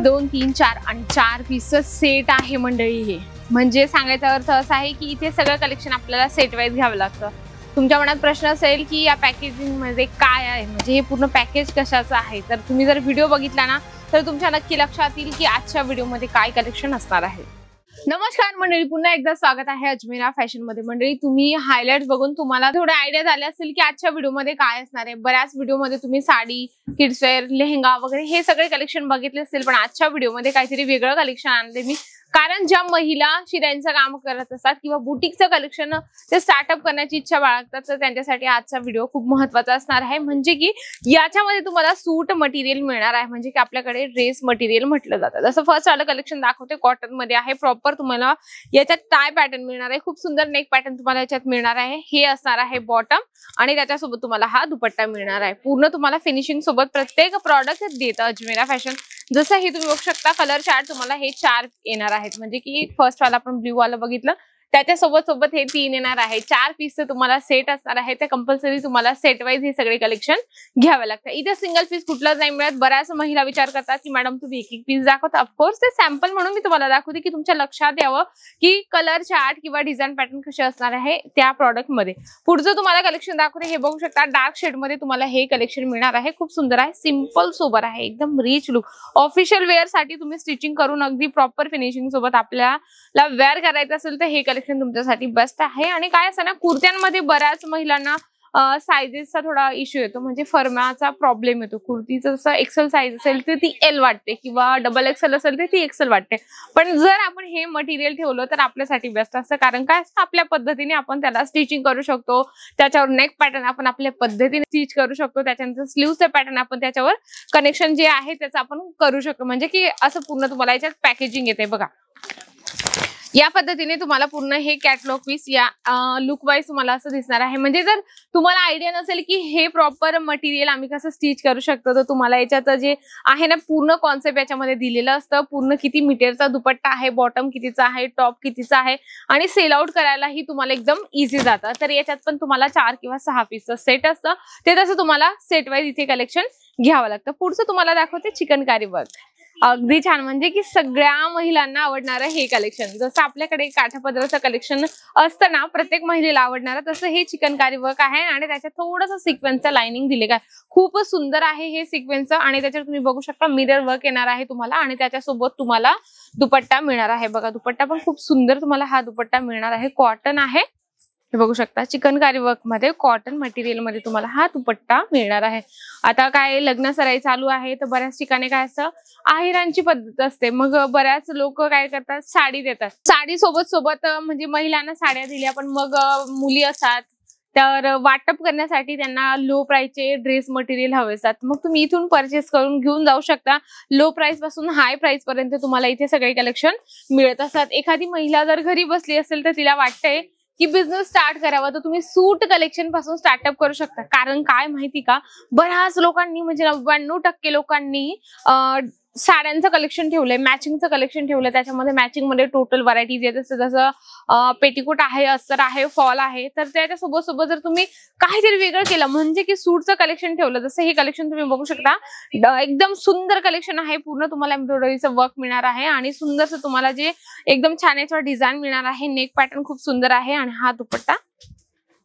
2 3 4 आणि 4 पीसचं सेट आहे मंडळी। हे म्हणजे सांगायचा अर्थ असा आहे की इथे सगळं कलेक्शन आपल्याला सेट वाईज घ्यावं लागतं। तुमच्या मनात प्रश्न असेल की या पॅकेजिंग मध्ये काय आहे, म्हणजे हे पूर्ण पॅकेज कशाचं आहे, तर तुम्ही जर व्हिडिओ बघितला ना तर तुमच्या नक्की लक्षात येईल की आजच्या व्हिडिओमध्ये काय कलेक्शन असणार आहे। नमस्कार मंडळी, पुन्हा एकदा स्वागत आहे अजमेरा फॅशन मध्ये। मंडळी, तुम्ही हायलाइट्स बघून तुम्हाला थोडे आयडिया झाले असेल की आजच्या व्हिडिओमध्ये काय असणार आहे। बऱ्याच व्हिडिओमध्ये तुम्ही साडी, किड्स वेअर, लेहंगा वगैरे हे सगळे कलेक्शन बघितले असतील, पण आजच्या व्हिडिओमध्ये काहीतरी वेगळं कलेक्शन आणले मी। कारण ज्या महिला शिऱ्यांचं काम करत असतात किंवा बुटीकचं कलेक्शन ते स्टार्टअप करण्याची इच्छा बाळगतात, तर त्यांच्यासाठी आजचा व्हिडिओ खूप महत्त्वाचा असणार आहे। म्हणजे की याच्यामध्ये तुम्हाला सूट मटेरियल मिळणार आहे, म्हणजे की आपल्याकडे ड्रेस मटेरियल म्हटलं जातं। जसं फर्स्ट वाला कलेक्शन दाखवते कॉटन मध्ये आहे, प्रॉपर तुम्हाला याच्यात टाय पॅटर्न मिळणार आहे, खूप सुंदर नेक पॅटर्न तुम्हाला याच्यात मिळणार आहे। हे असणार आहे बॉटम आणि त्याच्यासोबत तुम्हाला हा दुपट्टा मिळणार आहे। पूर्ण तुम्हाला फिनिशिंग सोबत प्रत्येक प्रॉडक्ट देतं अजमेरा फॅशन। जसं हे तुम्ही बघू शकता, कलर चार्ट तुम्हाला हे 4 येणार आहेत, म्हणजे की फर्स्ट वाला आपण ब्ल्यू वाला बघितलं, त्याच्या सोबत हे 3 येणार आहे। 4 पीसचं तुम्हाला सेट असणार आहे, ते कंपल्सरी तुम्हाला सेट वाईज हे सगळे कलेक्शन घ्यावे लागतात। इथे सिंगल पीस कुठलाच नाही मिळत। बऱ्याच महिला विचार करतात की मॅडम तुम्ही एक पीस दाखवता। ऑफकोर्स ते सॅम्पल म्हणून मी तुम्हाला दाखवते की तुमच्या लक्षात यावं की कलर चार्ट किंवा डिझाईन पॅटर्न कसे असणार आहे त्या प्रॉडक्ट मध्ये। पुढचं तुम्हाला कलेक्शन दाखवते, हे बघू शकता डार्क शेड मध्ये तुम्हाला हे कलेक्शन मिळणार आहे। खूप सुंदर आहे, सिंपल सोबर आहे, एकदम रिच लुक। ऑफिशियल वेअर साठी तुम्ही स्टिचिंग करून अगदी प्रॉपर फिनिशिंग सोबत आपल्याला वेअर करायचं असेल तर हे कलेक्शन तुमच्यासाठी बेस्ट आहे। आणि काय असं ना, कुर्त्यांमध्ये बऱ्याच महिलांना साइजेसचा थोडा इश्यू येतो, म्हणजे फर्माचा प्रॉब्लेम येतो। कुर्तीचं जसं एक्सेल साइज असेल तर ती एल वाटते किंवा डबल एक्सेल असेल तर ती एक्सेल वाटते, पण जर आपण हे मटेरियल ठेवलं तर आपल्यासाठी बेस्ट असतं। कारण काय असतं, आपल्या पद्धतीने आपण त्याला स्टिचिंग करू शकतो, त्याच्यावर नेक पॅटर्न आपण आपल्या पद्धतीने स्टिच करू शकतो, त्याच्यानंतर स्लीव्हचं पॅटर्न आपण त्याच्यावर कनेक्शन जे आहे त्याचं आपण करू शकतो, म्हणजे की असं पूर्ण तुम्हाला याच्यात पॅकेजिंग येते बघा। या पद्धतीने तुम्हाला पूर्ण हे कॅटलॉग पीस या लुक वाईज तुम्हाला असं दिसणार आहे। म्हणजे जर तुम्हाला आयडिया नसेल की हे प्रॉपर मटेरियल आम्ही कसं स्टिच करू शकतो, तर तुम्हाला याच्यात जे आहे ना पूर्ण कॉन्सेप्ट याच्यामध्ये दिलेलं असतं। पूर्ण किती मीटरचा दुपट्टा आहे, बॉटम कितीचा आहे, टॉप कितीचा आहे आणि सेल आउट करायलाही तुम्हाला एकदम इझी जातं। तर याच्यात पण तुम्हाला 4 किंवा 6 पीसचं सेट असतं, ते तसं तुम्हाला सेट वाईज इथे कलेक्शन घ्यावं लागतं। पुढचं तुम्हाला दाखवते चिकनकारी वर्क, अगदी छान, म्हणजे की सगळ्या महिलांना आवडणारं हे कलेक्शन। जसं आपल्याकडे काठापदराचं कलेक्शन असतं ना प्रत्येक महिलेला आवडणारं, तसं हे चिकनकारी वर्क आहे आणि त्याच्यात थोडंसं सिक्वेन्सचं लाइनिंग दिले काय, खूप सुंदर आहे हे सिक्वेन्सचं। आणि त्याच्यात तुम्ही बघू शकता मिरर वर्क येणार आहे तुम्हाला आणि त्याच्यासोबत तुम्हाला दुपट्टा मिळणार आहे बघा। दुपट्टा पण खूप सुंदर तुम्हाला हा दुपट्टा मिळणार आहे, कॉटन आहे, बघू शकता चिकनकारी वर्क मध्ये कॉटन मटेरियल मध्ये तुम्हाला हा दुपट्टा मिळणार आहे। आता काय लग्न सराई चालू आहे, तर बऱ्याच ठिकाणी काय असतं आहेरांची पद्धत असते, मग बऱ्याच लोक काय करतात साडी देतात। साडी सोबत म्हणजे महिलांना साड्या दिल्या, पण मग मुली असतात तर वाटप करण्यासाठी त्यांना लो प्राइसचे ड्रेस मटेरियल हवे असतात, मग तुम्ही इथून परचेस करून घेऊन जाऊ शकता। लो प्राइस पासून हाय प्राइस पर्यंत तुम्हाला इथे सगळे कलेक्शन मिळत असतात। एखादी महिला जर घरी बसली असेल तर तिला वाटतंय की बिझनेस स्टार्ट करावा, तर तुम्ही सूट कलेक्शन पासून स्टार्टअप करू शकता। कारण काय माहिती का, बऱ्याच लोकांनी म्हणजे 99% लोकांनी साड्यांचं कलेक्शन ठेवलंय, मॅचिंगचं कलेक्शन ठेवलंय, त्याच्यामध्ये मॅचिंग मध्ये टोटल व्हरायटीज येत असते। जसं पेटीकोट आहे, अस्तर आहे, फॉल आहे, तर त्याच्यासोबत जर तुम्ही काहीतरी वेगळं केलं, म्हणजे की सूटचं कलेक्शन ठेवलं, जसं हे कलेक्शन तुम्ही बघू शकता, एकदम सुंदर कलेक्शन आहे। पूर्ण तुम्हाला एम्ब्रॉयडरीचं वर्क मिळणार आहे आणि सुंदरसं तुम्हाला जे एकदम छान याच्यावर डिझाईन मिळणार आहे। नेक पॅटर्न खूप सुंदर आहे आणि हा दुपट्टा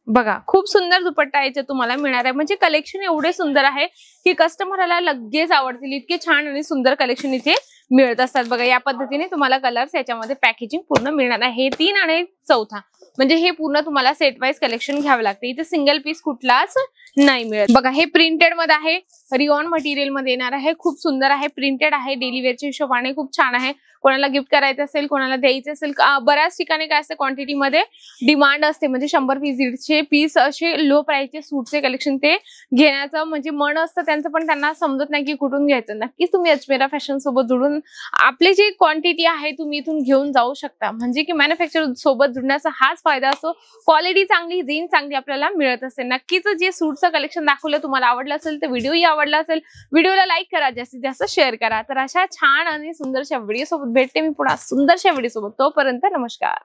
बघा, खूप सुंदर दुपट्टा याच्यात तुम्हाला मिळणार आहे। म्हणजे कलेक्शन एवढे सुंदर आहे की कस्टमरला लगेच आवडतील, इतके छान आणि सुंदर कलेक्शन इथे मिळत असतात बघा। या पद्धतीने तुम्हाला कलर्स याच्यामध्ये पॅकेजिंग पूर्ण मिळणार आहे। हे 3 आणि 4था म्हणजे हे पूर्ण तुम्हाला सेट वाईज कलेक्शन घ्यावे लागते, इथे सिंगल पीस कुठलाच नाही मिळत बघा। हे प्रिंटेड मध्ये आहे, रिओन मटेरियल मध्ये येणार आहे, खूप सुंदर आहे, प्रिंटेड आहे, डेली वेअरच्या हिशोबाने खूप छान आहे। कोणाला गिफ्ट करायचं असेल, कोणाला द्यायचं असेल, बऱ्याच ठिकाणी काय असते क्वांटिटी मध्ये डिमांड असते, म्हणजे 100 पीस 150 पीस असे लो प्राइसचे सूटचे कलेक्शन ते घेण्याचं म्हणजे मन असतं त्यांचं, पण त्यांना समजत नाही की कुठून घ्यायचं। नक्कीच तुम्ही अजमेरा फॅशन सोबत जुळून आपली जी क्वांटिटी आहे तुम्ही इथून घेऊन जाऊ शकता, म्हणजे की मॅन्युफॅक्चर सोबत जुळण्याचा हाच फायदा असतो। क्वालिटी चांगली, रेंज चांगली आपल्याला मिळत असते। नक्कीच जे सूटचं कलेक्शन दाखवलं तुम्हाला आवडलं असेल तर व्हिडिओही आवडला असेल, व्हिडिओला लाईक करा, जास्तीत जास्त शेअर करा। तर अशा छान आणि सुंदरशा व्हिडिओ सोबत भेटते मी पुन्हा सुंदरशा व्हिडिओ सोबत, तोपर्यंत नमस्कार।